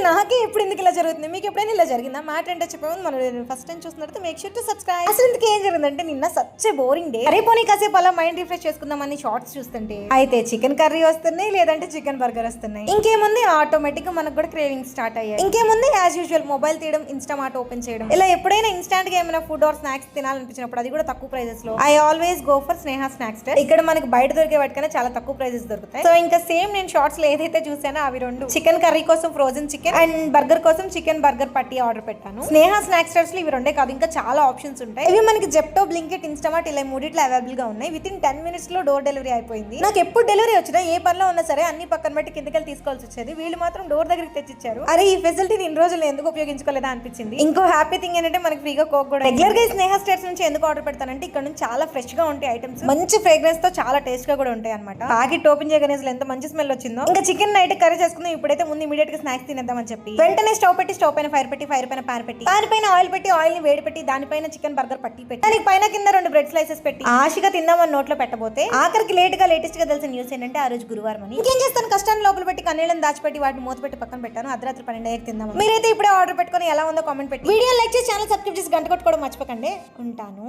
నాకే ఎప్పుడు ఎందుకు ఇలా జరుగుతుంది, మీకు ఎప్పుడైనా ఇలా జరిగిందా? మ్యాటర్ అంటే చెప్పేది మనం ఫస్ట్ టైం చూస్తున్నట్టు మేక్ షూర్ టు సబ్స్క్రైబ్. అసలు ఇంతకీ ఏం జరిగిందంటే నిన్న సచ్చే బోరింగ్ డే. అరే పోనీ కాసేపు అలా మైండ్ రిఫ్రెష్ చేసుకుందామని షార్ట్స్ చూస్తుంటే అయితే చికెన్ కర్రీ వస్తున్నాయి, లేదంటే చికెన్ బర్గర్ వస్తున్నాయి. ఇంకేముంది ఆటోమేటిక్ గా మనకు కూడా క్రేవింగ్ స్టార్ట్ అయ్యాయి. ఇంకేముంది యాజ్ యూజువల్ మొబైల్ తీయడం, ఇన్స్టామార్ట్ ఓపెన్ చేయడం. ఇలా ఎప్పుడైనా ఇన్స్టాంట్ గా ఏమైనా ఫుడ్ ఆర్ స్నాక్స్ తినాలనిపించినప్పుడు, అది కూడా తక్కువ ప్రైజెస్ లో, I always go for Sneha snacks. ఇక్కడ మనకి బయట దొరికే వాటికన్నా చాలా తక్కువ ప్రైజెస్ దొరుకుతాయి. సో ఇంకా సేమ్ నేను షార్ట్స్ లో ఏదైతే చూసానో అవి రెండు, చికెన్ కర్రీ కోసం ఫ్రోజన్ చికెన్ అండ్ బర్గర్ కోసం చికెన్ బర్గర్ పట్టి ఆర్డర్ పెట్టాను. స్నేహ స్నాక్స్ స్టోర్స్ లో ఇవి రెండే కాదు, ఇంకా చాలా ఆప్షన్స్ ఉంటాయి. ఇవి మనకి జెప్టో, బ్లింకిట్, ఇన్స్టామార్ట్ ఇలా మూడిట్లో అవైలబుల్ గా ఉన్నాయి. విత్ ఇన్ 10 minutes లో డోర్ డెలివరీ అయిపోయింది. నాకు ఎప్పుడు డెలివరీ వచ్చినా ఏ పనిలో ఉన్నా సరే అన్ని పక్కన పెట్టి కిందకెళ్ళి తీసుకోవాల్సి వచ్చేది. వీళ్ళు మాత్రం డోర్ దగ్గరికి తెచ్చిచ్చారు. అరే ఈ ఫెసిలిటీని ఇన్ని రోజులు ఎందుకు ఉపయోగించుకోలేదా అనిపించింది. ఇంకో హ్యాపీ థింగ్ ఏంటంటే మనకి ఫ్రీగా కోక్ కూడా. రెగ్యులర్ గా స్నేహ స్టోర్స్ నుంచి ఎందుకు ఆర్డర్ పెడతానంటే ఇక్కడ నుంచి చాలా ఫ్రెష్ గా ఉంటాయి ఐటమ్స్, మంచి ఫ్రేగ్రెన్స్ తో చాలా టేస్ట్ గా కూడా ఉంటాయి అనమాట. ప్యాకెట్ ఓపెన్ చేయగానే ఎంత మంచి స్మెల్ వచ్చిందో. ఇంకా చికెన్ నైట్ కర్రీ చేసుకుందాం, ఇప్పుడైతే ముందు ఇమీడియట్ గా స్నాక్స్ తినేద్దామని చెప్పి వెంటనే స్టవ్ పెట్టి, స్టవ్ పైన ఫైర్ పెట్టి, ఫైర్ పైన పాన్ పెట్టి, పాన్ పైన ఆయిల్ పెట్టి, ఆయిల్ ని వేడి పెట్టి, దానిపైన చికెన్ బర్గర్ పట్టి పెట్టి, దానికి పైన కింద 2 బ్రెడ్ స్లైసెస్ పెట్టి ఆశగా తిందామని నోట్లో పెట్టబోతే ఆఖరికి లేటెస్ట్ గా తెలిసిన న్యూస్ ఏంటంటే ఆ రోజు గురువారం అని. ఇంకేం చేస్తాను, కష్టాన్ని లోపల పెట్టి కన్నీళ్ళని దాచిపెట్టి వాటిని మూత పెట్టి పక్కన పెట్టాను. అర్ధరాత్రి 12 తిందాం. మీరైతే ఇప్పుడే ఆర్డర్ పెట్టుకుని ఎలా ఉందో కామెంట్ పెట్టి, వీడియో లైక్ చేసి ఛానల్ సబ్స్క్రైబ్ చేసి గంట కొట్టుకోవడం మర్చిపోకండి. ఉంటాను.